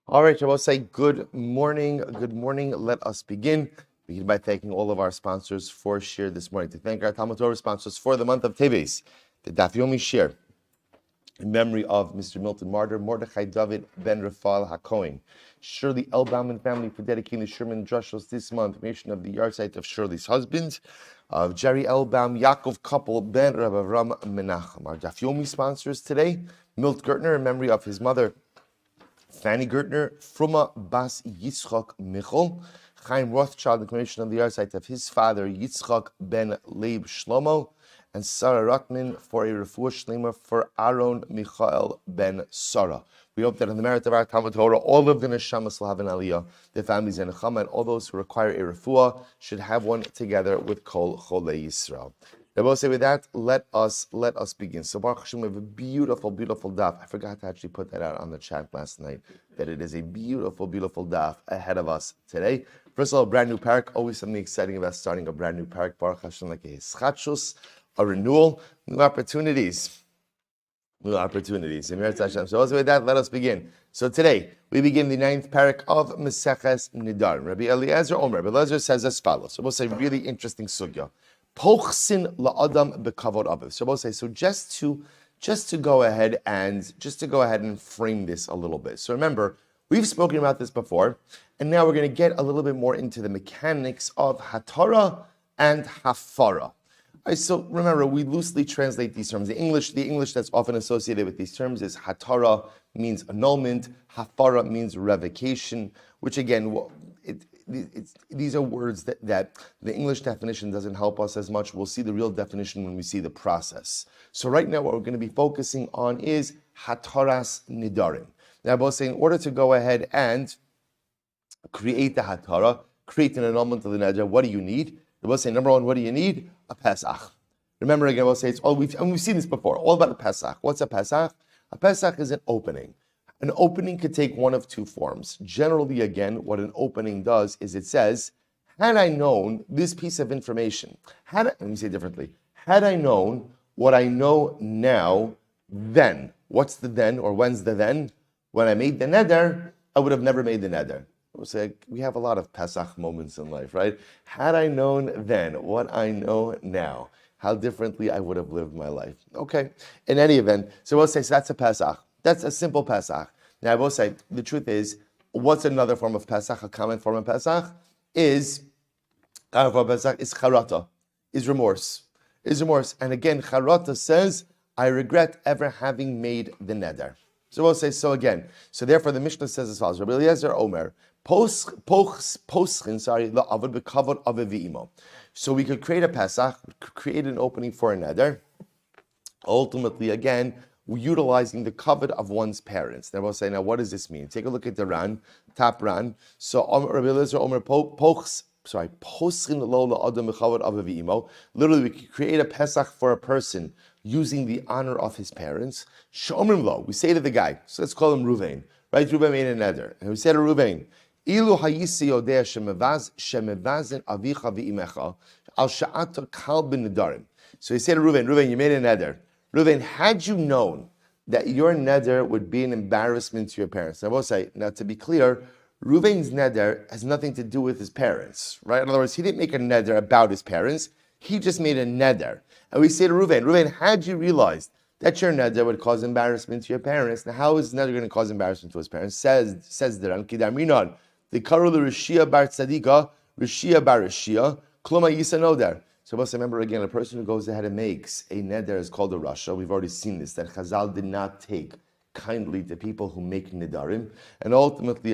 All right, I will say good morning. Good morning. Let us begin. Begin by thanking all of our sponsors for share this morning. To thank our Talmud Torah sponsors for the month of Teves, the Daf Yomi share in memory of Mr. Milton Martyr, Mordechai David Ben Rafael HaKohen, Shirley Elbaum and family for dedicating the Sherman Drushos this month, mention of the yahrzeit of Shirley's husband, of Jerry Elbaum, Yaakov couple, Ben Rav Avram Menachem. Our Daf Yomi sponsors today, Milt Gertner in memory of his mother, Fanny Gertner, Fruma Bas Yitzchak Michel, Chaim Rothschild, the commemoration of the yahrzeit of his father, Yitzchak Ben Leib Shlomo, and Sarah Rotman for a refuah shlema for Aaron Michael Ben Sarah. We hope that on the merit of our Talmud Torah, all of the neshamas will have an aliyah, their families in Nechama, and all those who require a refuah should have one together with Kol Cholei Yisrael. I will say with that, let us begin. So Baruch Hashem, we have a beautiful, beautiful daf. I forgot to actually put that out on the chat last night, that it is a beautiful, beautiful daf ahead of us today. First of all, a brand new parak, always something exciting about starting a brand new parak. Baruch Hashem, like a hischatshus, a renewal, new opportunities. So also with that, let us begin. So today, we begin the 9th parak of Meseches Nedarim. Rabbi Eliezer Omer. Rabbi Eliezer says as follows. So we'll say really interesting sugya. Pochsin la'adam bekavod aviv. So we'll say, so just to go ahead and frame this a little bit. So remember, we've spoken about this before, and now we're going to get a little bit more into the mechanics of hatara and hafara. So remember, we loosely translate these terms. The English that's often associated with these terms is hatara means annulment, hafara means revocation, which again, these are words that the English definition doesn't help us as much. We'll see the real definition when we see the process. So right now, what we're going to be focusing on is hataras nedarim. Now, both say in order to go ahead and create the hatara, create an annulment of the neder, what do you need? We'll say, number one, what do you need? A Pesach. Remember again, we'll say it's all we've seen this before, all about a Pesach. What's a Pesach? A Pesach is an opening. An opening could take one of two forms. Generally, again, what an opening does is it says, had I known this piece of information, let me say it differently, had I known what I know now, then. What's the then, or when's the then? When I made the neder, I would have never made the neder. We'll say, we have a lot of Pesach moments in life, right? Had I known then what I know now, how differently I would have lived my life. Okay, in any event, so we'll say, so that's a Pesach. That's a simple Pesach. Now I will say, the truth is, what's another form of Pesach, a common form of Pesach, is charata, is remorse. And again, charata says, I regret ever having made the neder. So we'll say, so again, so therefore the Mishnah says as follows, Rabbi Eliezer Omer, so we could create a Pesach, create an opening for a neder, ultimately, again, utilizing the kavod of one's parents. Now we'll say, now what does this mean? Take a look at the Ran, top Ran. So Rabbi Eliezer Omer literally, we could create a Pesach for a person using the honor of his parents. We say to the guy, so let's call him Ruvain, right? Ruvain made a neder, and we say to Ruvain, Ilu hayisi yodea shemevazin avicha v'imecha al sha'ata kal bin nedarim. So he said to Ruvain, you made a neder. Ruvain, had you known that your neder would be an embarrassment to your parents. Now, I will say, now to be clear, Ruvain's neder has nothing to do with his parents, right? In other words, he didn't make a neder about his parents. He just made a neder. And we say to Ruvain, had you realized that your neder would cause embarrassment to your parents, now how is neder going to cause embarrassment to his parents? Says the Ran, Kidam Rinon, the Karu the Rishia bar Tzadika, Rishia bar Rishia, Kloma Yisa Noder. So let's remember again, a person who goes ahead and makes a neder is called a rasha. We've already seen this, that Chazal did not take kindly to people who make nedarim. And ultimately,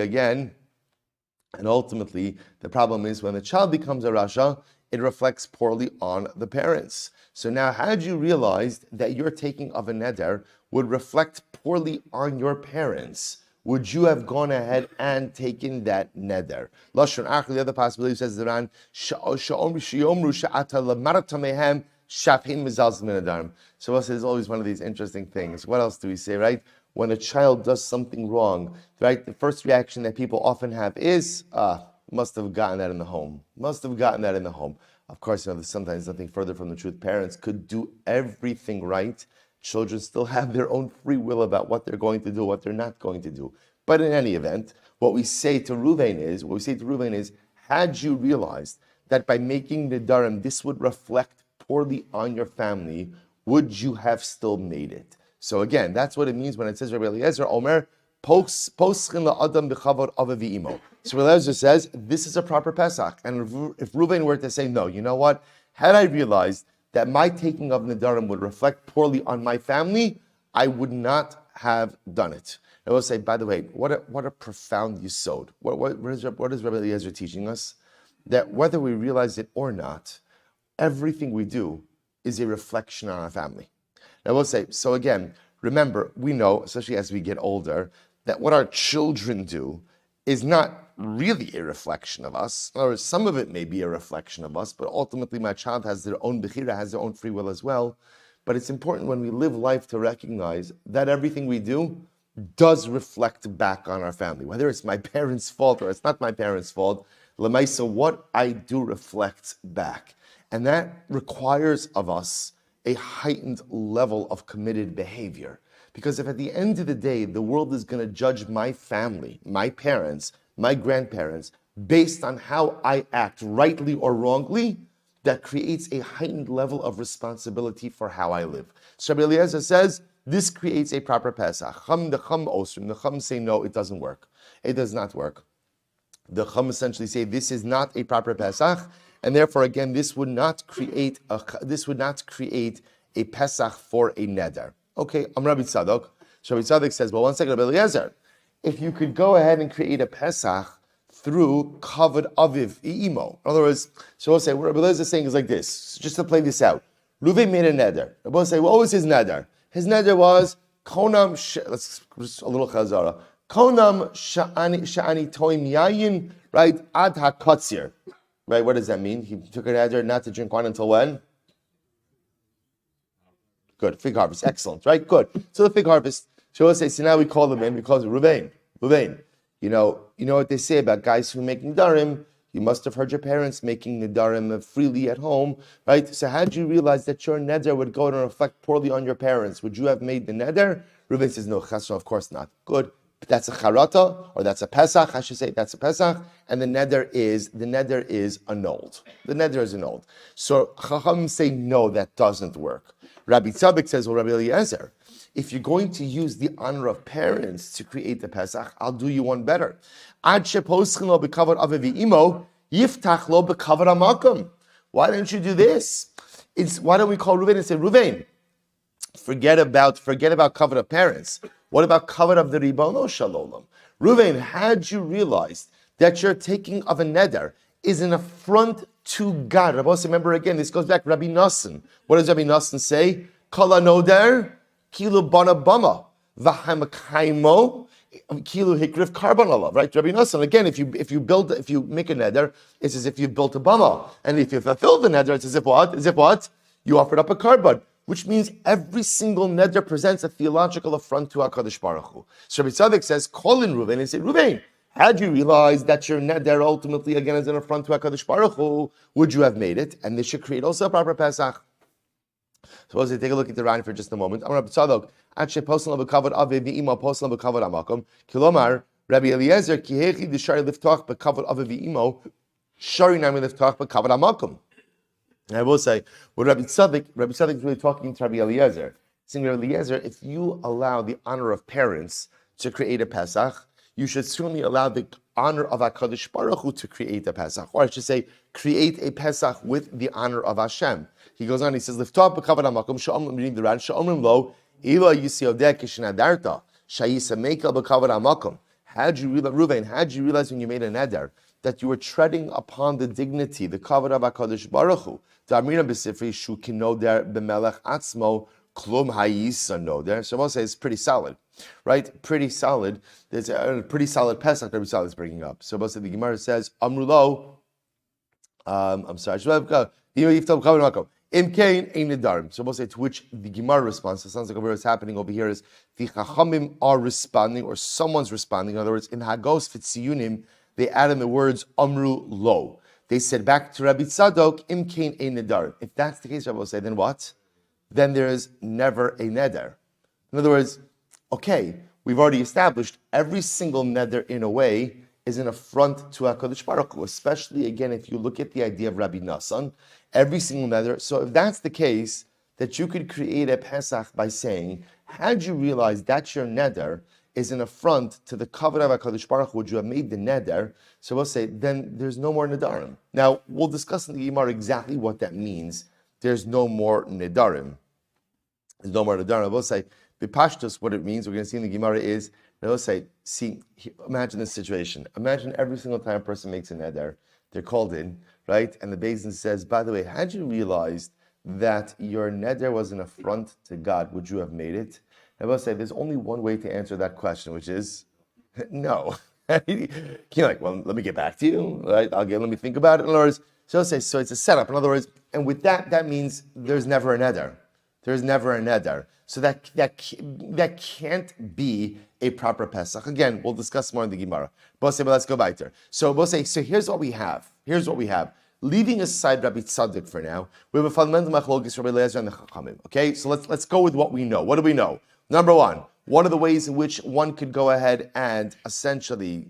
the problem is when the child becomes a rasha, it reflects poorly on the parents. So now, had you realized that your taking of a neder would reflect poorly on your parents, would you have gone ahead and taken that neder? Lashon Achar, the other possibility says the Ran, so us is always one of these interesting things. What else do we say, right? When a child does something wrong, right? The first reaction that people often have is, must have gotten that in the home. Of course, there's sometimes nothing further from the truth. Parents could do everything right. Children still have their own free will about what they're going to do, what they're not going to do. But in any event, what we say to Ruvain is, had you realized that by making Nedarim, this would reflect poorly on your family, would you have still made it? So again, that's what it means when it says Rabbi Eliezer, Omer, poschin la'adam b'chavod ava v'imo. So Rabbi Eliezer says, this is a proper Pesach. And if Ruvain were to say, no, you know what? Had I realized that my taking of Nedarim would reflect poorly on my family, I would not have done it. I will say, by the way, what a profound yisod. What is Rabbi Eliezer teaching us? That whether we realize it or not, everything we do is a reflection on our family. Now we'll say, so again, remember, we know, especially as we get older, that what our children do is not really a reflection of us, or some of it may be a reflection of us, but ultimately my child has their own bechira, has their own free will as well. But it's important when we live life to recognize that everything we do does reflect back on our family. Whether it's my parents' fault or it's not my parents' fault, Lemaisa, what I do reflects back. And that requires of us a heightened level of committed behavior. Because if at the end of the day, the world is going to judge my family, my parents, my grandparents, based on how I act, rightly or wrongly, that creates a heightened level of responsibility for how I live. So Rabbi Eliezer says, this creates a proper Pesach. The Chum say, no, it doesn't work. It does not work. The Chum essentially say, this is not a proper Pesach, and therefore, again, this would not create a Pesach for a Neder. Okay, I'm Rabbi Tzadok. So Rabbi Tzadok says, well, one second, Rabbi Eliezer, if you could go ahead and create a Pesach through Kavod Aviv I'imo. In other words, so we'll say, what Rabbi Eliezer is saying is like this, just to play this out. Ruvain made a Neder. Rabbi will say, what was his Neder? His Neder was, let's just a little Chazara. Konam sha'ani toim yayin, right, ad hakatzir. Right, what does that mean? He took a Neder not to drink wine until when? Good, fig harvest, excellent, right, good. So the fig harvest, so we'll say, so now we call him in, we call him Ruvain. You know what they say about guys who make Nedarim, you must have heard your parents making Nedarim freely at home, right? So had you realized that your Neder would go and reflect poorly on your parents, would you have made the Neder? Ruvain says, no, Chasron, of course not. Good. But that's a Charata, or that's a Pesach, I should say, that's a Pesach, and the Neder is annulled. The Neder is annulled. So Chacham say, no, that doesn't work. Rabbi Tzadok says, well, Rabbi Eliezer, if you're going to use the honor of parents to create the Pesach, I'll do you one better. Ad sheposchen lo b'kavod aviv v'imo, yiftach lo b'kavod hamakom. Why don't you do this? Why don't we call Ruvain and say, Ruvain, forget about kavod of parents. What about kavod of the Ribono Shalom? Ruvain, had you realized that your taking of a neder is an affront to God? Rabbi, remember again, this goes back to Rabbi Nassan. What does Rabbi Nassan say? Kala noder, kilu bana bama, v'hamakaimo, kilu hikrif karban alav. Right, Rabbi Nassan. Again, if you make a neder, it's as if you built a bama, and if you fulfill the neder, it's as if what? You offered up a carbon. Which means every single neder presents a theological affront to HaKadosh Baruch Hu. So Rabbi Tzadok says, call in Ruvain and say, Ruvain, had you realized that your neder ultimately again is an affront to HaKadosh Baruch Hu, would you have made it? And this should create also a proper Pesach. Suppose we take a look at the Ryan for just a moment. I'm Rabbi Tzadok. Actually, postal of kavod aviv v'imo, postal of kavod amakom. Kilomar, Rabbi Eliezer, kihechi d'shari liftach b'kavod aviv v'imo, shari nami liftach b'kavod amakom. And I will say, what Rabbi Tzadok is really talking to Rabbi Eliezer. Saying, Rabbi Eliezer, if you allow the honor of parents to create a Pesach, you should certainly allow the honor of HaKadosh Baruch Hu to create a Pesach. Or I should say, create a Pesach with the honor of Hashem. He goes on, he says, Liftah b'kavod hamakom, sha'omrim, reading the Ran, sha'omrim lo, ila yisiyodeh kishnadarta, sha'yisa mekel b'kavod hamakom. Ruvain, had you realized when you made a neder that you were treading upon the dignity, the kavod of HaKadosh Baruch Hu, Da'amrina b'sifri shu kinoder b'melech atzmo klum hayisa noder. So I will say it's pretty solid, right? Pretty solid. There's a pretty solid Pesach Rabbi Tzadok is bringing up. So I will say the Gemara says, Amrulo, I'm sorry, Imkain ein nedarim. So I will say to which the Gemara responds. It sounds like what's happening over here is the Chachamim are responding, or someone's responding. In other words, in Hagos Fitziyunim, they add in the words Amru Lo. They said back to Rabbi Tzadok, Im kain ein nedarim. If that's the case, Rabbi will say, then what? Then there is never a neder. In other words, okay, we've already established every single neder in a way is an affront to HaKadosh Baruch Hu, especially again if you look at the idea of Rabbi Nassan, every single neder. So if that's the case, that you could create a Pesach by saying, had you realized that your neder is an affront to the covenant of HaKadosh Baruch Hu, would you have made the neder? So we'll say, then there's no more nedarim. Now, we'll discuss in the Gemara exactly what that means. There's no more nedarim. There's no more nedarim. We'll say, Bipashtus, what it means, we're going to see in the Gemara is, they'll say, see, imagine this situation. Imagine every single time a person makes a neder, they're called in, right? And the Beis Din says, by the way, had you realized that your neder was an affront to God, would you have made it? And we'll say, there's only one way to answer that question, which is, no. You're like, well, let me get back to you, right? Let me think about it. In other words, so I'll say, so it's a setup. In other words, and with that means there's never a neder. There's never a neder. So that can't be a proper Pesach. Again, we'll discuss more in the Gemara. But let's go back there. So we'll say, so here's what we have. Leaving aside Rabbi Tzadok for now, we have a fundamental machlokes Rabbi Eliezer and the Chachamim. Okay, so let's go with what we know. What do we know? Number one of the ways in which one could go ahead and essentially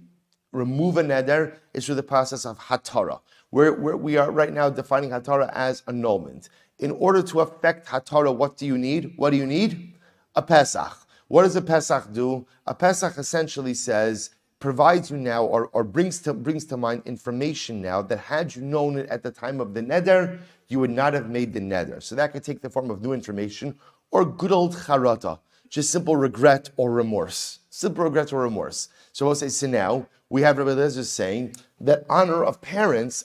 remove a neder is through the process of hatara. Where we are right now defining hatara as annulment. In order to affect hatara, what do you need? What do you need? A Pesach. What does a Pesach do? A Pesach essentially says, provides you now, or brings to mind information now that had you known it at the time of the neder, you would not have made the neder. So that could take the form of new information, or good old charata, just simple regret or remorse. Simple regret or remorse. So we'll say, so now, we have Rabbi Eliezer saying that honor of parents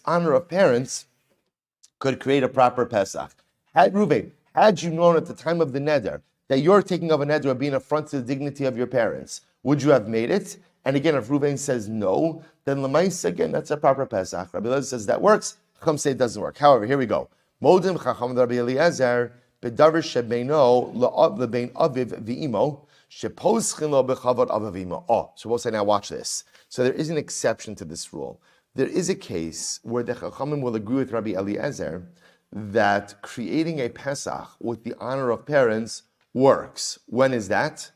could create a proper Pesach. Had you known at the time of the neder that you're taking of a neder of being an affront to the dignity of your parents, would you have made it? And again, if Reuven says no, then Lamais, again, that's a proper Pesach. Rabbi Eliezer says that works. Chacham say it doesn't work. However, here we go. Modim Chacham Rabbi Eliezer bedavar shebeino lebein aviv v'imo sheposchin lo bechavod aviv v'imo. Oh, so we'll say now. Watch this. So there is an exception to this rule. There is a case where the Chachamim will agree with Rabbi Eliezer that creating a Pesach with the honor of parents works. When is that?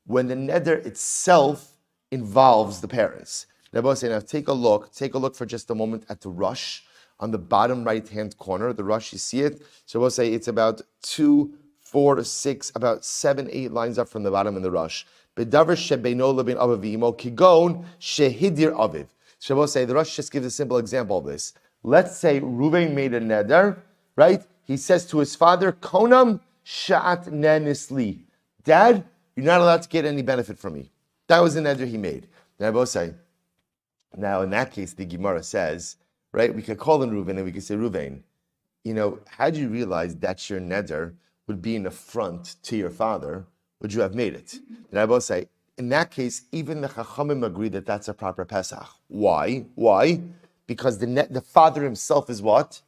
When the neder itself involves the parents. Now take a look for just a moment at the rush on the bottom right-hand corner. The rush, you see it? So we'll say it's about 2, 4, 6, about 7, 8 lines up from the bottom in the rush. Bedavar shebeino lebein aviv v'imo kigon shehidir aviv. So we'll say the rush just gives a simple example of this. Let's say Reuven made a neder, right? He says to his father, Konam sha'at nenisli. Dad, you're not allowed to get any benefit from me. That was the neder he made. Now I both say, now in that case, the Gemara says, right, we could call in Reuven and we could say, Reuven, had you realized that your neder would be an affront to your father, would you have made it? And I both say, in that case, even the Chachamim agree that that's a proper Pesach. Why? Because the father himself is what?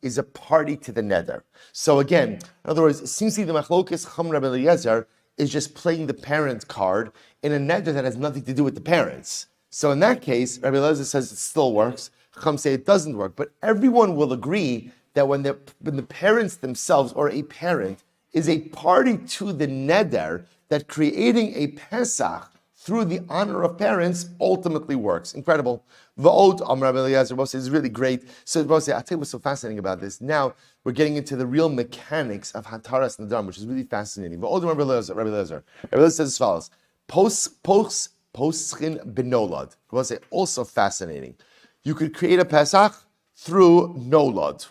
Is a party to the neder. So again, in other words, it seems to be the Machlokes Chacham Rabbi Eliezer is just playing the parent card in a neder that has nothing to do with the parents. So in that case, Rabbi Eliezer says it still works. Chacham say it doesn't work. But everyone will agree that when the parents themselves or a parent is a party to the neder, that creating a Pesach through the honor of parents ultimately works. Incredible. V'od Rabbi Eliezer is really great. So I'll tell you what's so fascinating about this. Now we're getting into the real mechanics of Hataras Nedarim, which is really fascinating. V'od Rabbi Eliezer. Rabbi Eliezer says as follows: Poschin benolad. I'll say also fascinating. You could create a Pesach through nolad.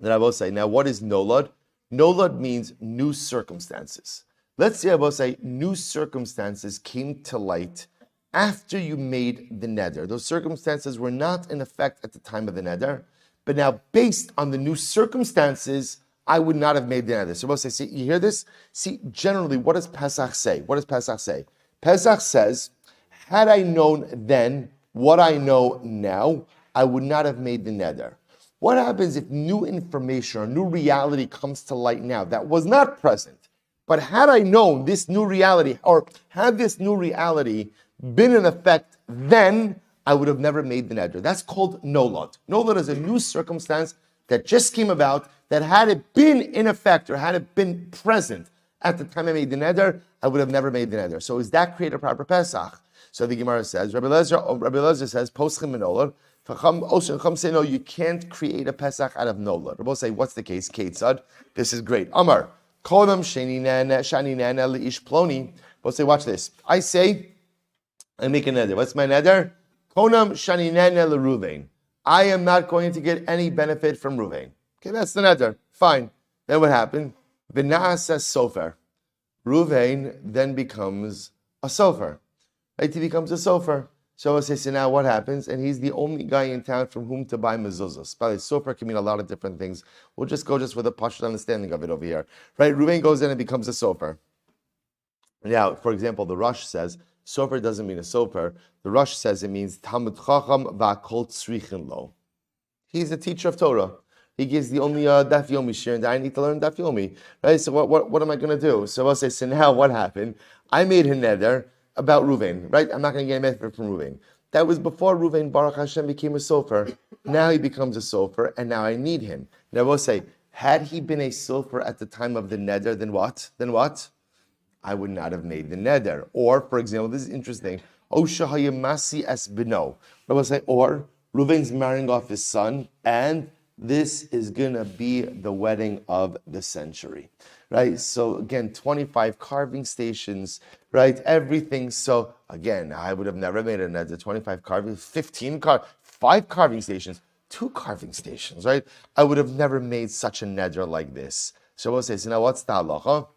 Then I will say, now what is nolad? Nolad means new circumstances. Let's say I will say new circumstances came to light after you made the neder. Those circumstances were not in effect at the time of the neder, but now based on the new circumstances, I would not have made the neder. So I will say, see, you hear this? See, generally, what does Pesach say? Pesach says, had I known then what I know now, I would not have made the neder. What happens if new information or new reality comes to light now that was not present? But had I known this new reality, or had this new reality been in effect then, I would have never made the neder. That's called nolad. Nolad is a new circumstance that just came about, that had it been in effect or had it been present at the time I made the neder, I would have never made the neder. So is that create a proper Pesach? So the Gemara says, Rabbi Lezer says, Poschim menolad. Chacham say, no, you can't create a Pesach out of nolad. Rabbi say, what's the case? Ketzad. This is great. Amar, kodam shani nana leish ploni. Rabbi say, watch this. I say, I make a neder. What's my neder? Konam shani nana leRuvain. I am not going to get any benefit from Ruvain. Okay, that's the neder. Fine. Then what happened? V'na'asa sofer. Ruvain then becomes a sofer. Right? He becomes a sofer. So I say, so now what happens? And he's the only guy in town from whom to buy mezuzahs. By the way, sofer can mean a lot of different things. We'll just go with a partial understanding of it over here. Right? Ruvain goes in and becomes a sofer. Now, for example, the Rosh says, sofer doesn't mean a sofer. The Rosh says it means Talmud Chacham va'kol tzrichin lo. He's a teacher of Torah. He gives the only Daf Yomi shir, and I need to learn Daf Yomi. Right? So what am I going to do? So I'll say, so now what happened? I made a neder about Ruvain, right? I'm not going to get a benefit from Ruvain. That was before Ruvain, Baruch Hashem, became a sofer. Now he becomes a sofer, and now I need him. Now we'll say, had he been a sofer at the time of the neder, then what? Then what? I would not have made the neder. Or, for example, this is interesting. Osha hayamasi es bino. We'll say, or Ruvain's marrying off his son, and this is going to be the wedding of the century, right? So again, 25 carving stations, right? Everything. So again, I would have never made a neder. 25 carving, 5 carving stations, 2 carving stations, right? I would have never made such a neder like this. So we'll say, so now what's the halacha?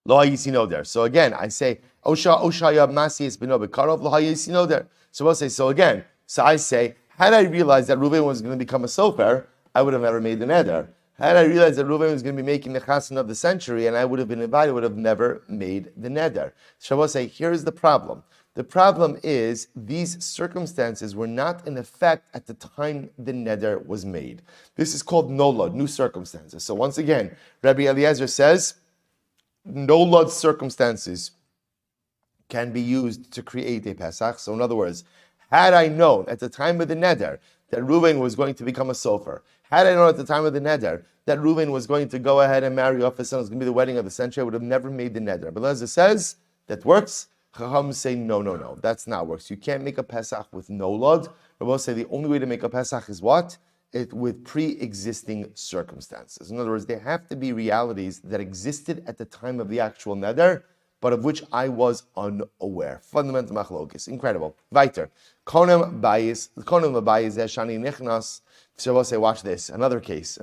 Lo hayisino there. So again, I say, Oshaya masi es bino bekarov lo hayisino there. So we'll say, so again, so I say, had I realized that Ruvain was going to become a sofer, I would have never made the neder. Had I realized that Ruvain was going to be making the chassan of the century and I would have been invited, I would have never made the neder. So I will say, here's the problem. The problem is these circumstances were not in effect at the time the neder was made. This is called nolad, new circumstances. So once again, Rabbi Eliezer says, nolad circumstances can be used to create a Pesach. So in other words, had I known at the time of the neder that Ruvain was going to become a sofer, had I known at the time of the neder that Ruvain was going to go ahead and marry off his son, it was going to be the wedding of the century, I would have never made the neder. But as it says, that works. Chacham say, no, that's not works. You can't make a Pesach with nolad. Rabbi say the only way to make a Pesach is what? With pre-existing circumstances. In other words, there have to be realities that existed at the time of the actual neder, but of which I was unaware. Fundamental machlokes. Incredible. Weiter. Konem bayis shani nichnas. So I'll say, watch this. Another case.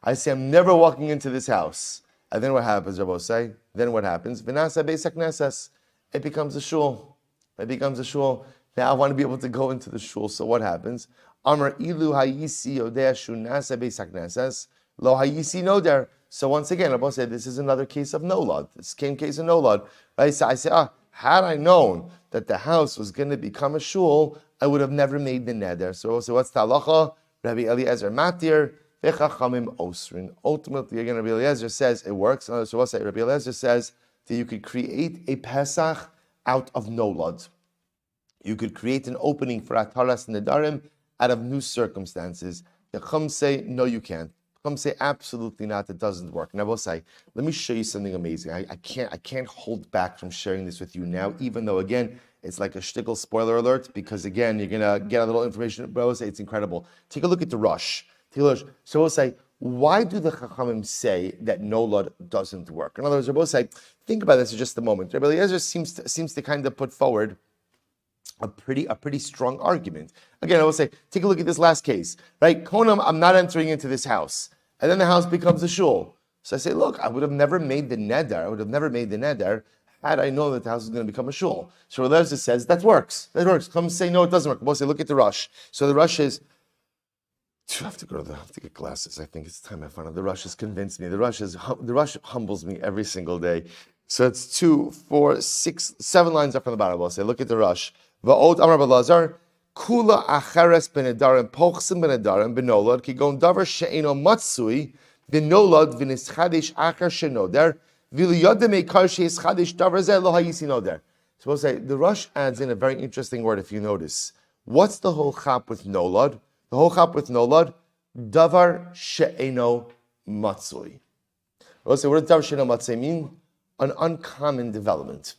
I say, I'm never walking into this house. And then what happens, Rabbi say? Then what happens? V'nasa beisak nesas. It becomes a shul. Now I want to be able to go into the shul. So what happens? Amar ilu hayisi yodea shunasa beisak nesas. Lo hayisi noder. So once again, Rabbi said, this is another case of nolad. This came case of nolad. Right? So I say, had I known that the house was going to become a shul, I would have never made the neder. So what's the halacha? Rabbi Eliezer matir, v'chachamim osrin. Ultimately, again, Rabbi Eliezer says it works. So we'll say, Rabbi Eliezer says that you could create a Pesach out of nolad. You could create an opening for Ataras Nedarim out of new circumstances. The Chum say, no, you can't. Come say absolutely not. It doesn't work. And I will say, let me show you something amazing. I can't hold back from sharing this with you now, even though again it's like a shtickle spoiler alert. Because again, you're gonna get a little information. But I will say it's incredible. Take a look at the Rosh. So we'll say, why do the Chachamim say that nolad doesn't work? In other words, we'll say, think about this for just a moment. Rabbi Eliezer seems to kind of put forward a pretty strong argument. Again, I will say, take a look at this last case, right? Konam, I'm not entering into this house. And then the house becomes a shul. So I say, look, I would have never made the neder had I known that the house is going to become a shul. So Rabbi Eliezer says, that works. Come say, no, it doesn't work. We'll say, look at the Rosh. So the Rosh is, I have to get glasses. I think it's time I find out. The Rosh has convinced me. The Rosh humbles me every single day. So it's 2, 4, 6, 7 lines up from the bottom. We'll say, look at the Rosh. Va'od Amar Balazar, Kula acheres benedarim pochsim benedarim benolad kigon davar she'eno matsui benolad v'nischadish acher shenoder v'liyodem eikar she'eschadish davar zeh lo hayisi noder. So we'll say, the Rosh adds in a very interesting word if you notice. What's the whole chap with nolad? The whole chap with nolad, davar she'eno matzui. We'll say, what does davar she'eno matzui mean? An uncommon development.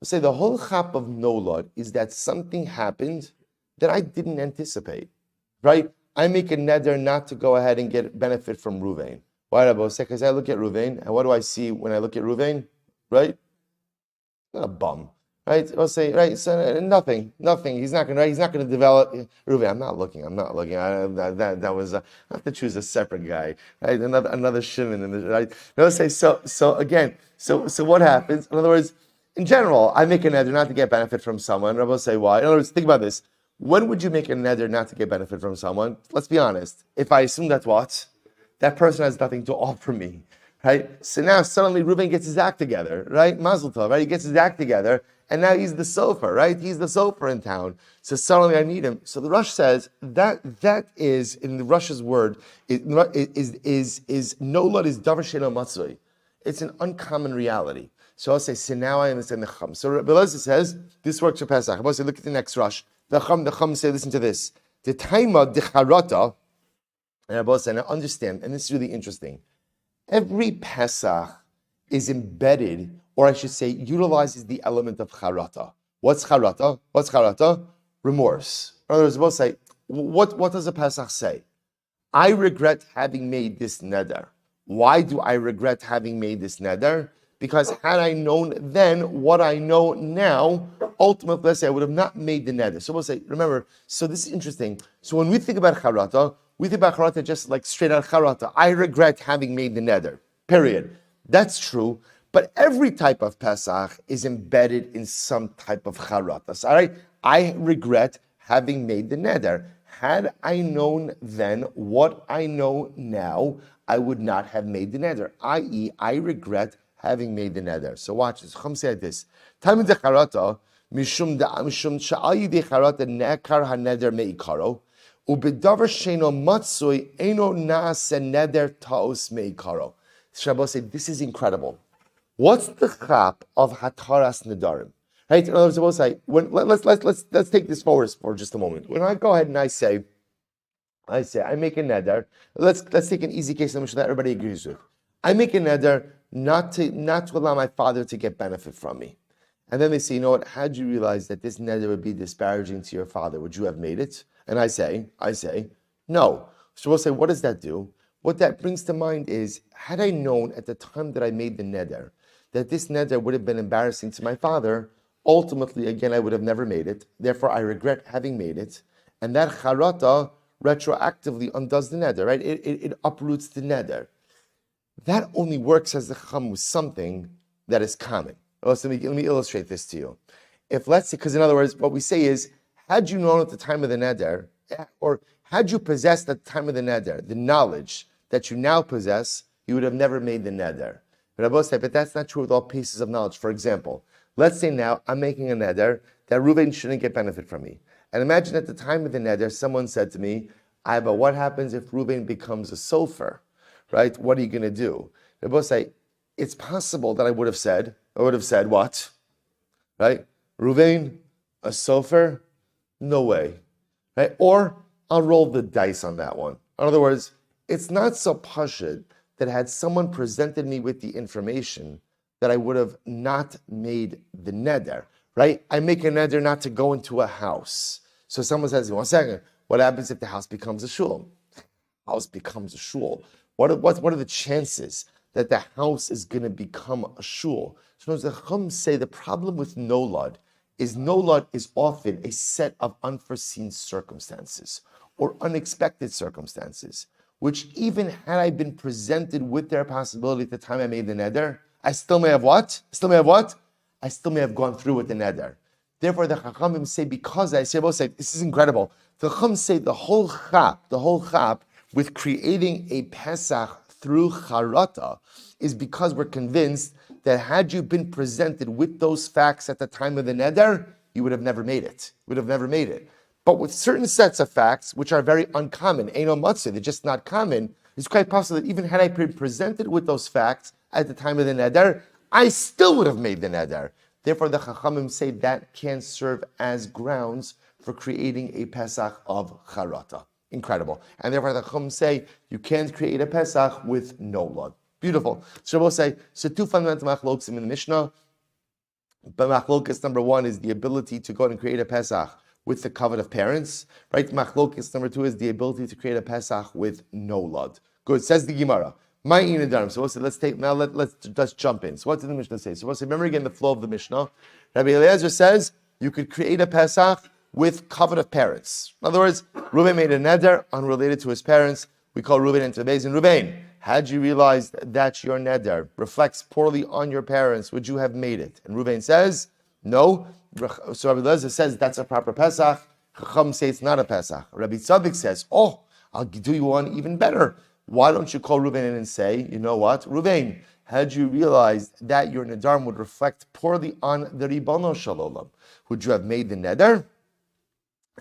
We'll say the whole chap of nolad is that something happened that I didn't anticipate, right? I make a neder not to go ahead and get benefit from Ruvain. Why, Rabbi? Because I look at Ruvain, and what do I see when I look at Ruvain? Right? Not a bum. Right? I'll say, right, so nothing. He's not going to develop. Ruvain, I'm not looking. That was, I have to choose a separate guy, right? Another Shimon, right? I'll say, so what happens? In other words, in general, I make a neder not to get benefit from someone. Rabbi will say, why? In other words, think about this. When would you make a neder not to get benefit from someone? Let's be honest. If I assume that what? That person has nothing to offer me, right? So now suddenly Reuben gets his act together, right? Mazel tov, right? He gets his act together, and now he's the sofer, right? He's the sofer in town. So suddenly I need him. So the Rosh says that is, in the Rosh's word, is nolad is davar she'eno matzui. It's an uncommon reality. So I'll say, so now I understand the Chum. So Rabbi Elazar says, this works for Pesach. I'll say, look at the next Rosh. The Chum say, listen to this. The taima decharata, and Rabbi said, now understand, and this is really interesting. Every Pesach is embedded, or I should say, utilizes the element of charata. What's charata? Remorse. In other words, Rabbi say, what does a Pesach say? I regret having made this neder. Why do I regret having made this neder? Because had I known then what I know now, ultimately, let's say I would have not made the neder. So we'll say, remember, so this is interesting. So when we think about charata, we think about charata just like straight out charata. I regret having made the neder, period. That's true, but every type of Pesach is embedded in some type of charata. So, all right, I regret having made the neder. Had I known then what I know now, I would not have made the neder, i.e., I regret having made the neder. So watch this. Chum said this. Time of the charata, mishum sha'ayi de charata ne'kar haneder me'ikaro, ubedavar sheino matzui eno na'ase neder ta'os me'ikaro. Shabbos said, this is incredible. What's the chap of hataras nedarim? Right? In other words, let's take this forward for just a moment. When I go ahead and I say, I make a neder. Let's take an easy case that everybody agrees with. I make a neder not to allow my father to get benefit from me. And then they say, you know what, how'd you realize that this neder would be disparaging to your father? Would you have made it? And I say, no. So we'll say, what does that do? What that brings to mind is, had I known at the time that I made the neder, that this neder would have been embarrassing to my father, ultimately, again, I would have never made it. Therefore, I regret having made it. And that charata retroactively undoes the neder, right? It uproots the neder. That only works as the chum with something that is common. Let me illustrate this to you. If let's say, because in other words, what we say is, had you known at the time of the neder, or had you possessed at the time of the neder, the knowledge that you now possess, you would have never made the neder. Rabbi said, but that's not true with all pieces of knowledge. For example, let's say now I'm making a neder that Reuven shouldn't get benefit from me. And imagine at the time of the neder, someone said to me, but what happens if Reuven becomes a sofer? Right? What are you going to do? They both say, it's possible that I would have said what? Right? Reuven, a sofer? No way. Right? Or I'll roll the dice on that one. In other words, it's not so pashut that had someone presented me with the information that I would have not made the neder. Right? I make a neder not to go into a house. So someone says, 1 second, what happens if the house becomes a shul? House becomes a shul. What are the chances that the house is going to become a shul? So the Chum say the problem with nolad is often a set of unforeseen circumstances or unexpected circumstances, which even had I been presented with their possibility at the time I made the neder, I still may have what? I still may have gone through with the neder. Therefore, the Chachamim say, this is incredible. The Chachamim say the whole chap, with creating a Pesach through charata is because we're convinced that had you been presented with those facts at the time of the neder, you would have never made it. But with certain sets of facts, which are very uncommon, eino matzah, they're just not common, it's quite possible that even had I been presented with those facts at the time of the neder, I still would have made the neder. Therefore, the Chachamim say that can serve as grounds for creating a Pesach of Charata. Incredible. And therefore, the Chachamim say you can't create a Pesach with no blood. Beautiful. So we'll say, so two fundamental machlokas in the Mishnah. But machlokas number one is the ability to go and create a Pesach with the covet of parents. Right? Machlokas number two is the ability to create a Pesach with no blood. Good. Says the Gemara. My Nedarim. So we'll say, let's jump in. So what did the Mishnah say? So we'll say, remember again the flow of the Mishnah. Rabbi Eliezer says you could create a Pesach with covet of parents. In other words, Reuven made a neder unrelated to his parents. We call Reuven into the base. And Reuven, had you realized that your neder reflects poorly on your parents, would you have made it? And Reuven says, no. So Rabbi Eliezer says that's a proper Pesach. Chacham say it's not a Pesach. Rabbi Tzaddik says, oh, I'll do you one even better. Why don't you call Reuven in and say, you know what, Reuven, had you realized that your nedarim would reflect poorly on the Ribono Shel Olam, would you have made the neder?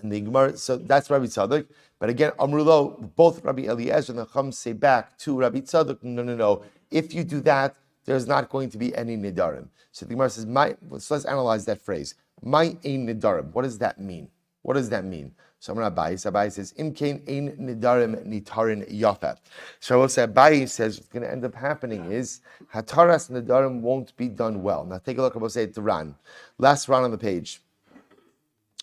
And the Gemara, so that's Rabbi Tzaddik. But again, Amrulo, both Rabbi Eliezer and the Chum say back to Rabbi Tzaddik, no. If you do that, there's not going to be any nedarim. So the Gemara says, let's analyze that phrase. My ein nedarim. What does that mean? What does that mean? So I'm going to Abai says, Imkain ein nedarim nitarin yafet. So I will say, Abai says, what's going to end up happening is, hataras nedarim won't be done well. Now take a look, I will say it to Ran. Last Ran on the page.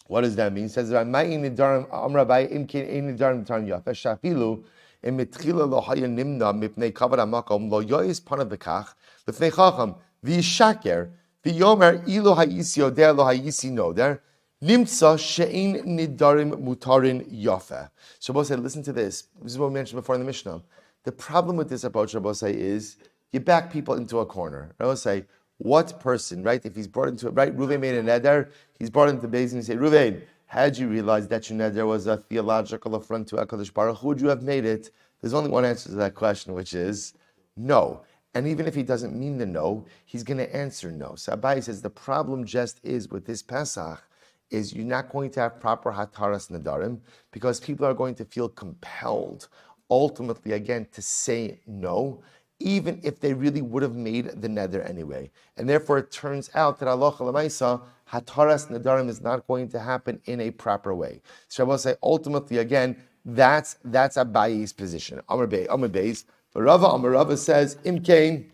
What does that mean? It says, my ein nedarim, Amr Abai, Imkain ein nedarim nitarin yafet, shafilu, im mitchila lo haya nimna, mipnei kavad hamakom, lo yoyis panav bekach, lefnei chacham, v'yishaker, v'yomer, ilo ha'isi oder, lo ha'isi noder, Nimtza she'ein nidarim mutarin yafa. Shabbos said, listen to this. This is what we mentioned before in the Mishnah. The problem with this approach, Shabbos say, is you back people into a corner. Shabbos say, what person, right? If he's brought into it, right? Reuven made a neder. He's brought into Beis and he said, Reuven, had you realized that your neder was a theological affront to HaKadosh Baruch Hu, would you have made it? There's only one answer to that question, which is no. And even if he doesn't mean the no, he's going to answer no. So Abai says the problem just is with this Pesach is you're not going to have proper hataras nedarim because people are going to feel compelled, ultimately, again, to say no, even if they really would have made the neder anyway. And therefore, it turns out that halacha l'maisa, hataras nedarim is not going to happen in a proper way. So I will say, ultimately, again, that's Abayi's position. Amar Beis. But Rava says, Imkain.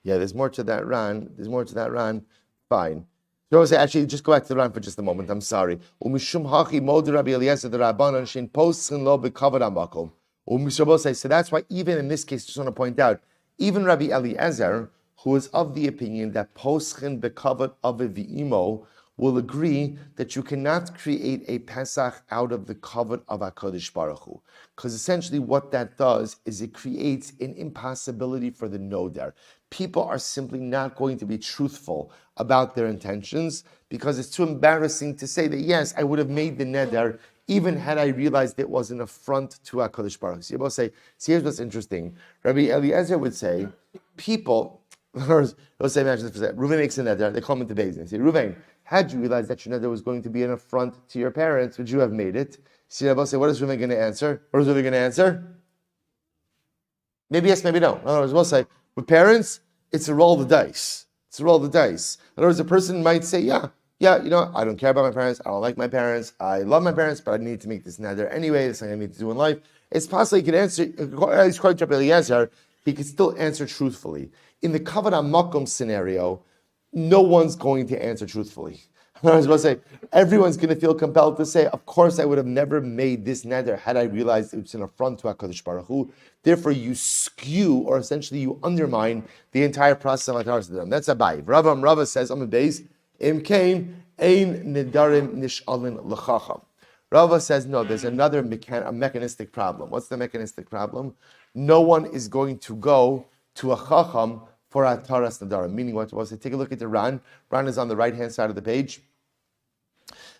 Yeah, there's more to that Ran. Fine. So I say, actually, just go back to the Ran for just a moment. I'm sorry. So that's why even in this case, just want to point out, even Rabbi Eliezer, who is of the opinion that poschen bekavod aviv v'imo, will agree that you cannot create a Pesach out of the kavod of HaKadosh Baruch Hu. Because essentially what that does is it creates an impossibility for the noder. People are simply not going to be truthful about their intentions because it's too embarrassing to say that, yes, I would have made the neder even had I realized it was an affront to HaKadosh Baruch Hu. So you both say, see, here's what's interesting. Rabbi Eliezer would say, people, let's say, imagine this for a second. Reuven makes a neder, they come into Beis and say, Reuven, had you realized that your neder was going to be an affront to your parents, would you have made it? See, I both say, what is Reuven going to answer? What is Reuven going to answer? Maybe yes, maybe no. In other words, we'll say, with parents, it's a roll of the dice. In other words, a person might say, yeah, I don't care about my parents. I don't like my parents. I love my parents, but I need to make this neder anyway. This is something I need to do in life. It's possible he could answer, he's quite Rabbi Eliezer, he could still answer truthfully. In the Kavod HaMakom scenario, no one's going to answer truthfully. I was about to say, everyone's going to feel compelled to say, of course I would have never made this neder had I realized it was an affront to HaKadosh Baruch Hu. Therefore you skew, or essentially you undermine the entire process of Hataras Nedarim. That's Abai. Rava says, on the base, Imkain ein nedarim nishalin l'chacham. Rava says, no, there's another mechanistic problem. What's the mechanistic problem? No one is going to go to a chacham for hataras nedarim. Meaning what was it? Take a look at the Ran. Ran is on the right-hand side of the page.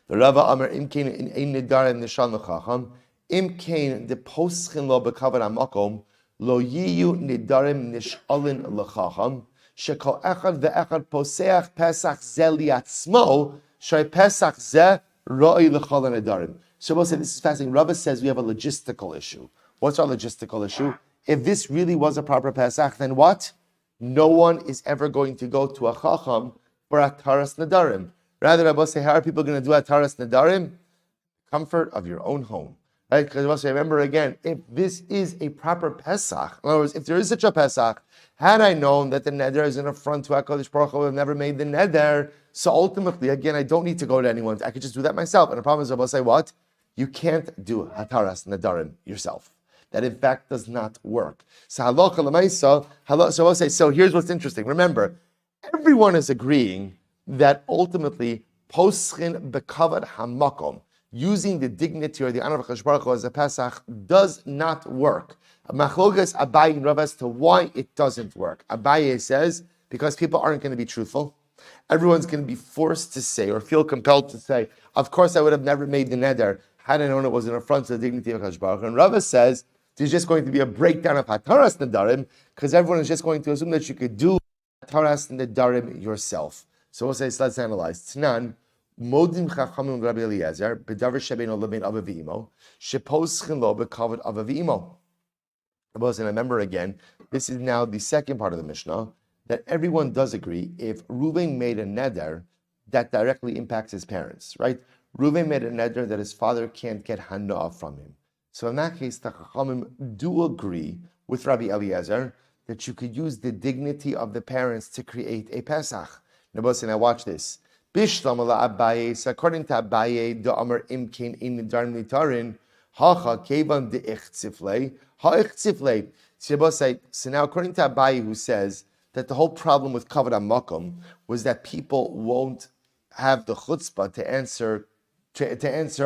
The Rava Amar Imkain ein nedarim nishalin l'chacham. Imkain de poschen lo bekavod hamakom lo yiyu nedarim nishalin l'chacham. Shekol echad ve'echad poseach pesach ze liatzmo shay pesach ze roi l'chol nedarim. So we'll say this is fascinating. Rava says we have a logistical issue. What's our logistical issue? If this really was a proper pesach, then what? No one is ever going to go to a chacham for Ataras Nedarim. Rather, Rabbi say, how are people going to do Ataras Nedarim? Comfort of your own home. Right? Because remember again, if this is a proper Pesach, in other words, if there is such a Pesach, had I known that the neder is an affront to HaKadosh Baruch Hu, I would have never made the neder. So ultimately, again, I don't need to go to anyone. I could just do that myself. And the problem is, Rabbi say, what? You can't do Hataras Nedarim yourself. That in fact does not work. So halacha l'maisa, so I'll say, so here's what's interesting. Remember, everyone is agreeing that ultimately, poschin bekavad hamakom, using the dignity or the honor of HaKadosh Baruch Hu as a Pesach does not work. Machlokas Abaye and Rav as to why it doesn't work. Abaye says, because people aren't going to be truthful. Everyone's going to be forced to say or feel compelled to say, of course I would have never made the neder had I known it was an affront to the dignity of HaKadosh Baruch Hu. And Rav says, there's just going to be a breakdown of Hataras Nedarim because everyone is just going to assume that you could do Hataras Nedarim yourself. So we'll say, so let's analyze. Tnan, Modim Chachamim Rabbi Eliezer, Bedavar Shebein Olevein Avavimo, Sheposchin Lo Bekavod Avavimo. And remember again, this is now the second part of the Mishnah, that everyone does agree if Reuven made a neder, that directly impacts his parents, right? Reuven made a neder that his father can't get hana'ah from him. So in that case, the Chachamim do agree with Rabbi Eliezer that you could use the dignity of the parents to create a Pesach. Now watch this. Bishlam ala Abaye, so according to Abaye, the Amar Imkein in Nedarim Nitarin, Hacha Kevan de Ichtziflei, Ha Ichtziflei. So now according to Abaye, who says that the whole problem with Kavod HaMakom was that people won't have the chutzpah to answer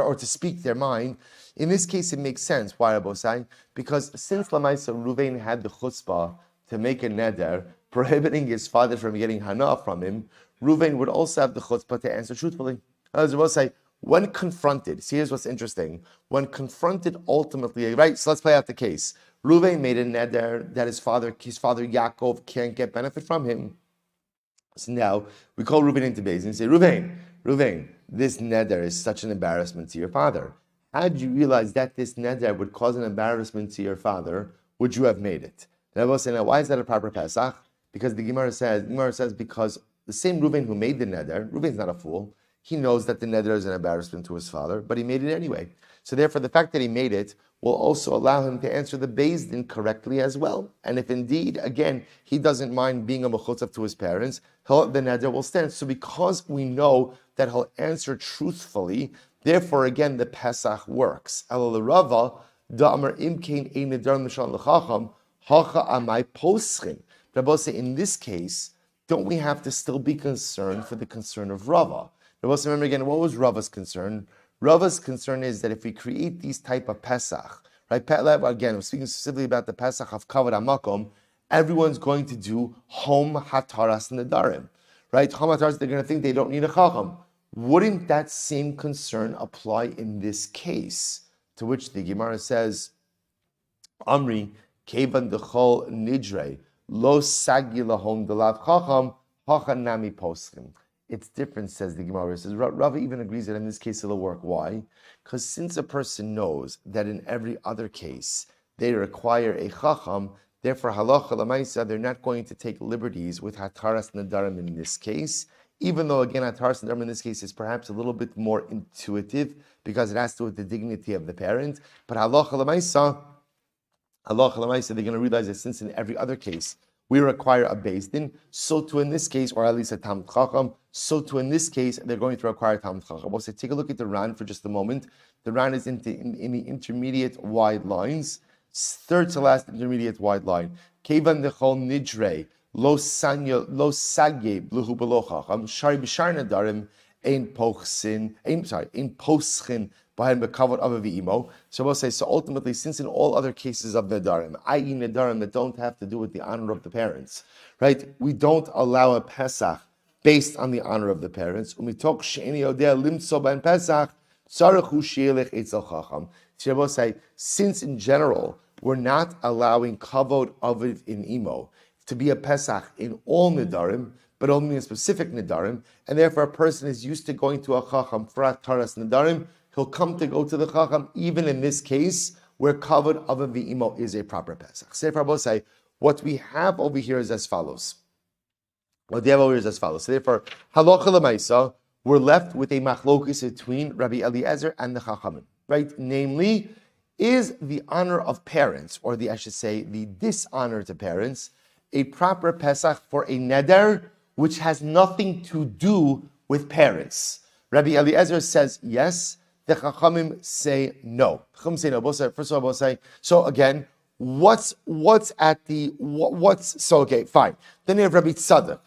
or to speak their mind. In this case, it makes sense. Why, Rabbi Say? Because since Lamaisa Reuven had the chutzpah to make a neder, prohibiting his father from getting hana from him, Reuven would also have the chutzpah to answer truthfully. As Rabbi Say, when confronted, see, here's what's interesting. When confronted ultimately, right, so let's play out the case. Reuven made a neder that his father Yaakov can't get benefit from him. So now we call Reuven into Beis and say, Reuven, this neder is such an embarrassment to your father. Had you realized that this neder would cause an embarrassment to your father, would you have made it? And I will say, now why is that a proper Pesach? Because the Gemara says because the same Reuven who made the neder, Reuven's not a fool. He knows that the neder is an embarrassment to his father, but he made it anyway. So therefore, the fact that he made it will also allow him to answer the Beis Din correctly as well. And if indeed, again, he doesn't mind being a mechutzav to his parents, the neder will stand. So because we know that he'll answer truthfully, therefore, again, the Pesach works. In this case, don't we have to still be concerned for the concern of Rava? Remember again, what was Rava's concern? Rava's concern is that if we create these type of Pesach, right? Again, we're speaking specifically about the Pesach of Kavod HaMakom, everyone's going to do Hom Hataras Nedarim, right? Hom Hataras, they're going to think they don't need a Chacham. Wouldn't that same concern apply in this case? To which the Gemara says, Amri, Kevan Dechol Nidre, Lo Sagi Lahom Delav Chacham, Hachanami Poschim. It's different, says the Gemara. It says Rava even agrees that in this case it'll work. Why? Because since a person knows that in every other case they require a chacham, therefore halacha l'maisa, they're not going to take liberties with hataras nedarim in this case. Even though again hataras nedarim in this case is perhaps a little bit more intuitive because it has to do with the dignity of the parent. But halacha l'maisa, they're going to realize that since in every other case we require a Beis Din, so too in this case, or at least a Talmid Chacham, so too in this case, they're going to require Talmid Chacham. We'll say, take a look at the Ran for just a moment. The Ran is in the intermediate wide lines, third to last intermediate wide line. Kevan dechol nidre, lo sagye, bluhu belo chacham, shari b'shar nedarim, ein poschin, behind bekavod avaviimo. So we'll say, so ultimately, since in all other cases of nedarim, i.e. nedarim that don't have to do with the honor of the parents, right? We don't allow a Pesach based on the honor of the parents. Umitok she'eni yodea limtso ben Pesach, tzarachu she'elech etzel chacham. So we'll say, since in general, we're not allowing kavod aviv in imo to be a Pesach in all nedarim, but only in specific nedarim, and therefore a person is used to going to a chacham for hataras nedarim, he'll come to go to the chacham even in this case where kavod avav v'imo is a proper Pesach. Say, what we have over here is as follows. What they have over here is as follows. So therefore, halacha l'maisa, we're left with a machlokes between Rabbi Eliezer and the Chachamim, right? Namely, is the honor of parents, or I should say, the dishonor to parents, a proper Pesach for a neder which has nothing to do with parents? Rabbi Eliezer says yes. The Chachamim say no. Chachamim say no. First of all, we'll say, so again, what's okay, fine. Then you have Rabbi Tzadok.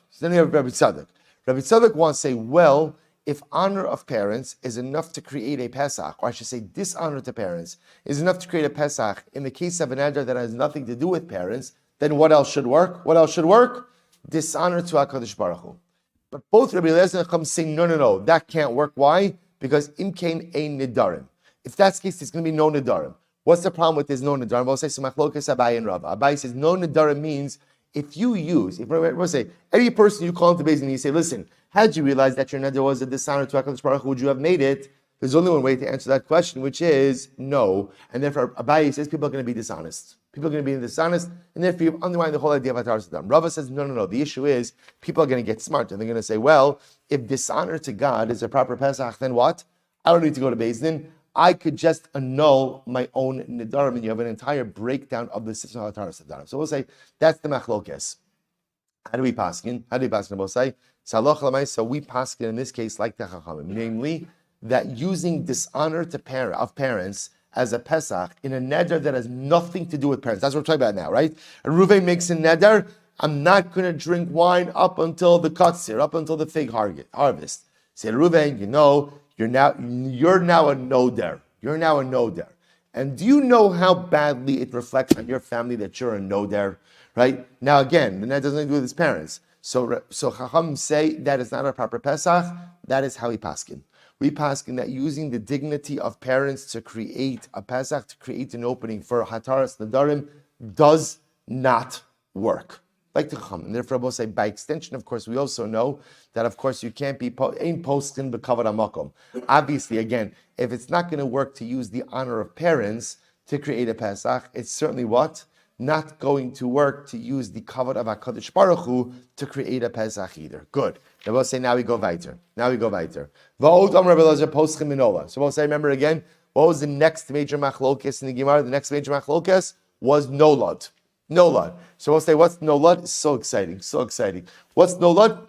Rabbi Tzadok wants to say, well, if honor of parents is enough to create a Pesach, or I should say dishonor to parents, is enough to create a Pesach in the case of an neder that has nothing to do with parents, then what else should work? Dishonor to HaKadosh Baruch Hu. But both Rabbi Eliezer and Chachamim say, no, that can't work. Why? Because imkain ein Nedarim. If that's the case, there's going to be no Nedarim. What's the problem with there's no Nedarim? We'll say, so machlokas Abai and Rava. Abai says, no Nedarim means we'll say, every person you call into Beis Din and you say, listen, how did you realize that your neder was a dishonor to HaKadosh Baruch Hu? Would you have made it? There's only one way to answer that question, which is no. And therefore, Abai says people are going to be dishonest. People are going to be dishonest, and therefore you've undermined the whole idea of Ataras Adam. Rava says, no. The issue is people are going to get smart, and they're going to say, well, if dishonor to God is a proper Pesach, then what? I don't need to go to Beis Din. I could just annul my own Nedarim, and you have an entire breakdown of the system of Ataras Adam. So we'll say, that's the machlokes. How do we paskin? We'll say, so we paskin in this case like the Chachamim, namely that using dishonor to parents as a Pesach in a neder that has nothing to do with parents. That's what we're talking about now, right? And Reuven makes a neder, I'm not going to drink wine up until the katzir, up until the fig harvest. Say, Reuven, you're now a noder. You're now a noder. And do you know how badly it reflects on your family that you're a noder? Right? Now again, the neder doesn't do with his parents. So Chacham say that is not a proper Pesach. That is how we paskin. We paskin that using the dignity of parents to create a Pesach, to create an opening for Hataras Nedarim, does not work. Like the Chacham. And therefore, I will say, by extension, of course, we also know that, of course, you can't be ein poskin b'kavod hamakom. Obviously, again, if it's not going to work to use the honor of parents to create a Pesach, it's certainly what? Not going to work to use the kavod of HaKadosh Baruch Hu to create a Pesach either. Good. Now we'll say, now we go weiter. V'od Amar Rabbi Eliezer poschim minola. So we'll say, remember again, what was the next major machlokes in the Gemara? The next major machlokes was nolad. So we'll say, what's nolad? It's so exciting. What's nolad?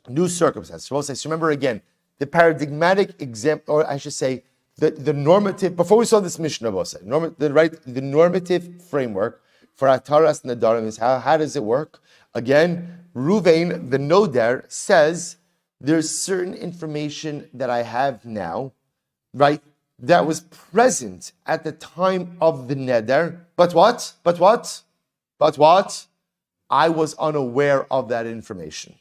New circumstance. So we'll say, so remember again, the paradigmatic example, or I should say, the normative, before we saw this Mishnah, we'll say, the normative framework for Ataras Nedarim is how does it work? Again, Ruvain, the Noder, says there's certain information that I have now, right, that was present at the time of the Neder, but what? I was unaware of that information.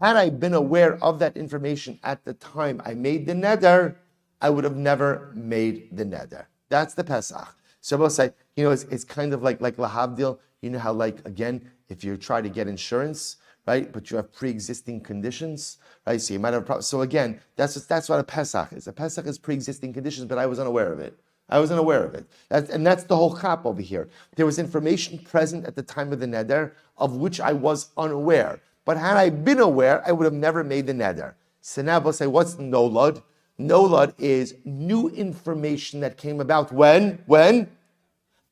Had I been aware of that information at the time I made the Neder, I would have never made the neder. That's the Pesach. So we'll say, it's kind of like lahavdil. You know how, again, if you try to get insurance, right, but you have pre-existing conditions, right? So you might have a problem. So again, that's what a Pesach is. A Pesach is pre-existing conditions, but I was unaware of it. That's the whole chap over here. There was information present at the time of the neder of which I was unaware. But had I been aware, I would have never made the neder. So now we'll say, what's nolad? Nolad is new information that came about when?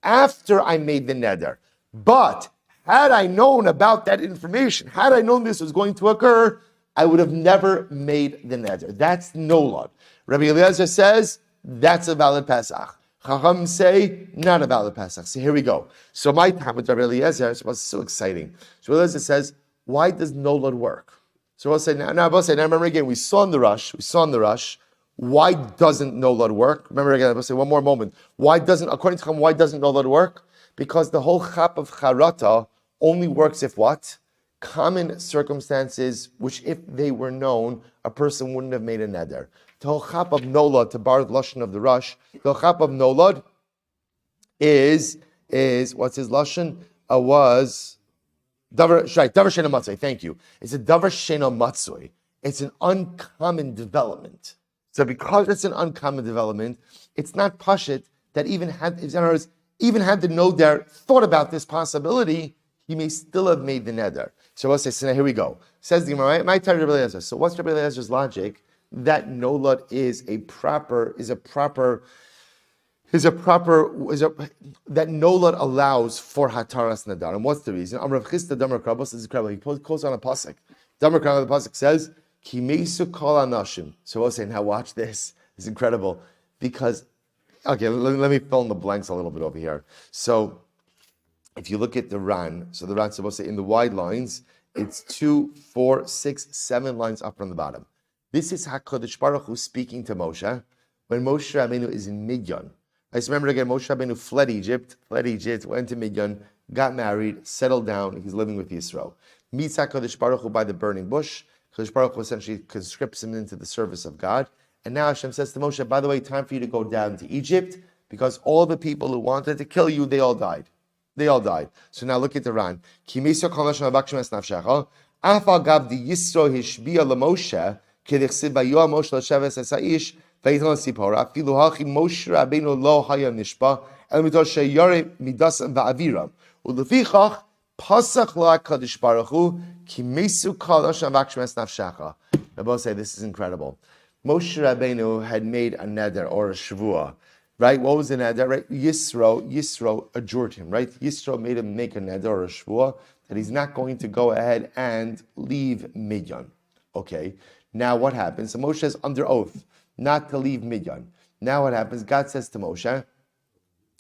After I made the neder. But had I known about that information, had I known this was going to occur, I would have never made the neder. That's nolad. Rabbi Eliezer says that's a valid Pesach. Chacham say not a valid Pesach. So here we go. So my time with Rabbi Eliezer was so exciting. So Eliezer says, why does nolad work? So we'll say now remember again, we saw in the rush. Why doesn't nolad work? Remember again, I'll say one more moment. According to Chacham, why doesn't nolad work? Because the whole chap of charata only works if what? Common circumstances, which if they were known, a person wouldn't have made a neder. The whole chap of nolad, to borrow the lashon of the rush, the whole chap of nolad is what's his lashon? Was davar shena matzoi. Thank you. It's a davar shena matzoi. It's an uncommon development. So because it's an uncommon development, it's not pashit that even had the noder thought about this possibility, he may still have made the neder. So we'll say, so now here we go. Says the Gemara, my time Rabbi Eliezer. So what's Rabbi Eliezer's logic? That nolad that nolad allows for hataras nedarim. What's the reason? Amrav Chisda Damar Krabos is incredible. He quotes on a pasuk. Damar Krabos, the pasuk says, "Ki meisu kol anashim." So we'll say, now watch this. It's incredible because, okay, let me fill in the blanks a little bit over here. So if you look at the Ran, so the Ran's supposed to say in the wide lines, it's 2, 4, 6, 7 lines up from the bottom. This is HaKadosh Baruch Hu speaking to Moshe when Moshe Rabbeinu is in Midyan. I just remember again, Moshe Rabbeinu fled Egypt, went to Midyan, got married, settled down, he's living with Yisro. Meets HaKadosh Baruch Hu by the burning bush. HaKadosh Baruch Hu essentially conscripts him into the service of God. And now Hashem says to Moshe, by the way, time for you to go down to Egypt because all the people who wanted to kill you, they all died. They all died. So now look at the Ran. Ki meso kol nashim avakshim es nafshecha. Af agav di Yisro hishbia lemoshe kedichsiv vayoa Moshe l'sheves es haish vayitol sipora. Afilu hachi Moshe Rabbeinu lo haya nishba el mitor sheyare midasam va'aviram. Ulefichach pasach lo HaKadosh Baruch Hu ki meso kol nashim avakshim es nafshecha. Rabbi say this is incredible. Moshe Rabbeinu had made a neder or a shvuah. Right? What was the neder? Right? Yisro adjured him. Right? Yisro made him make a neder or a shvuah that he's not going to go ahead and leave Midyan. Okay. Now what happens? So Moshe is under oath not to leave Midyan. Now what happens? God says to Moshe,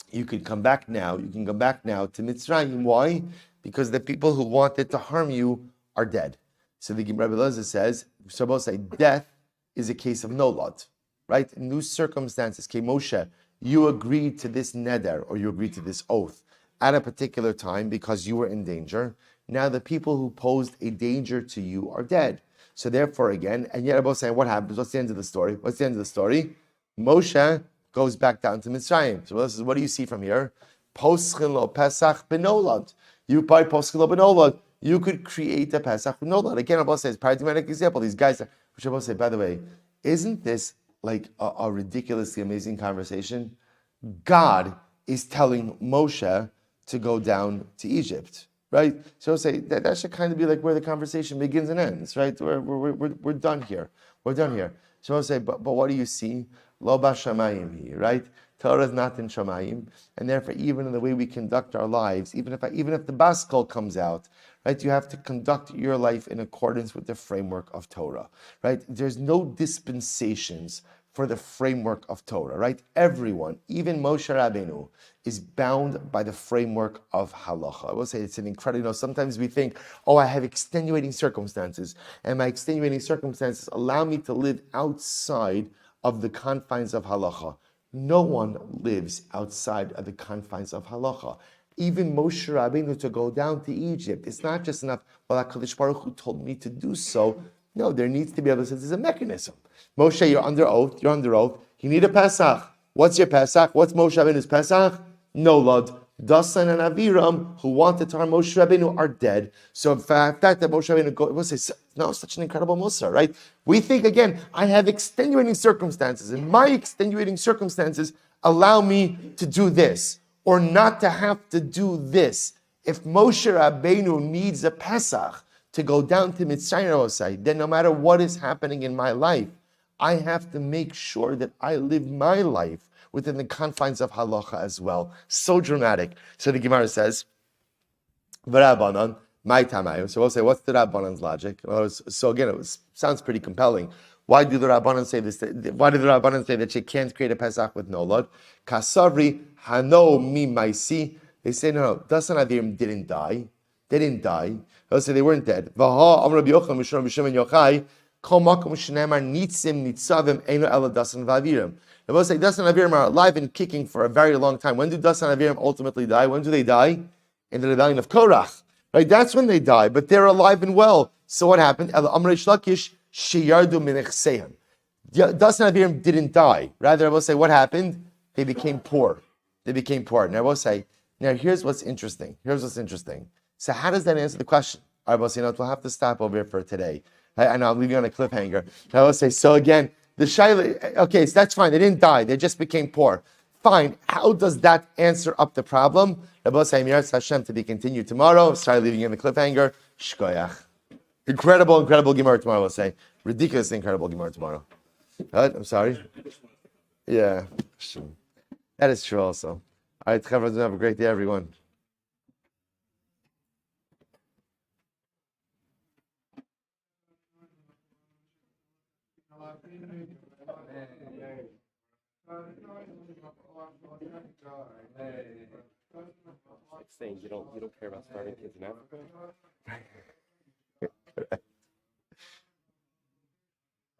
you can come back now. You can come back now to Mitzrayim. Why? Because the people who wanted to harm you are dead. So the Rabbi Eliezer says, so both say death is a case of nolad. Right? New circumstances. Okay, Moshe, you agreed to this neder, or you agreed to this oath at a particular time because you were in danger. Now the people who posed a danger to you are dead. So therefore, again, and yet both saying, what happens? What's the end of the story? What's the end of the story? Moshe goes back down to Mitzrayim. So this is, what do you see from here? Poschin lo Pesach benolad. You by Poschin lo benolad, you could create a Pesach benolad. Again, Rabbi says, paradigmatic example. These guys, which Rabbi say, by the way, isn't this like a ridiculously amazing conversation? God is telling Moshe to go down to Egypt, right? So say that should kind of be like where the conversation begins and ends, right? We're done here. We're done here. So I'll say, but what do you see? Lo b'shamayim here, right? Torah is not in Shamayim, and therefore, even in the way we conduct our lives, even if the Baskol comes out, right, you have to conduct your life in accordance with the framework of Torah, right? There's no dispensations for the framework of Torah, right? Everyone, even Moshe Rabbeinu, is bound by the framework of halacha. I will say it's an incredible, sometimes we think, oh, I have extenuating circumstances, and my extenuating circumstances allow me to live outside of the confines of halacha. No one lives outside of the confines of halacha. Even Moshe Rabbeinu to go down to Egypt, it's not just enough, well, HaKadosh Baruch Hu told me to do so. No, there needs to be there's a mechanism. Moshe, you're under oath. You need a Pesach. What's your Pesach? What's Moshe Rabbeinu's Pesach? Nolad. Dasan and Aviram, who wanted to harm Moshe Rabbeinu, are dead. So in fact that Moshe Rabbeinu will say, no, such an incredible Musa, right? We think, again, I have extenuating circumstances, and my extenuating circumstances allow me to do this, or not to have to do this. If Moshe Rabbeinu needs a Pesach to go down to Mitzrayim, then no matter what is happening in my life, I have to make sure that I live my life within the confines of halacha as well. So dramatic. So the Gemara says, V'Rabbanan, my tamayu. So we'll say, what's the Rabbanan's logic? So again, sounds pretty compelling. Why do the Rabbanan say this? Why did the Rabbanan say that you can't create a Pesach with no lod? Kasavri hano mi maisi. They say no. Dasan Avirim didn't die. They didn't die. They'll say they weren't dead. Vaha Amr Rabbi Yochanan Mishra B'Shem Yochai Kol Makom Shneimar Nitzim Nitzavim Eino Ela Dasan V'Avirim. They both say Dasan and Avirim are alive and kicking for a very long time. When do Dasan and Avirim ultimately die? When do they die? In the rebellion of Korach. Right? That's when they die, but they're alive and well. So what happened? Ela Amr Shlakish Sheyardu Minechseim. Dasan and Avirim didn't die. Rather, I will say, what happened? They became poor. Now I will say, now here's what's interesting. So how does that answer the question? All right, we'll have to stop over here for today. I know I'm leaving on a cliffhanger. I will say, so again, the Shaila, okay, so that's fine. They didn't die. They just became poor. Fine. How does that answer up the problem? I will say, Hashem, to be continued tomorrow. Sorry, leaving you on the cliffhanger. Shkoyach. Incredible Gemara tomorrow, we'll say. Ridiculously incredible Gemara tomorrow. What? I'm sorry? Yeah. That is true also. All right, Chavra, have a great day, everyone. Like saying you don't care about starving kids in Africa.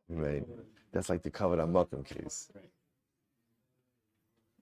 Right. That's like the covered on Malcolm case.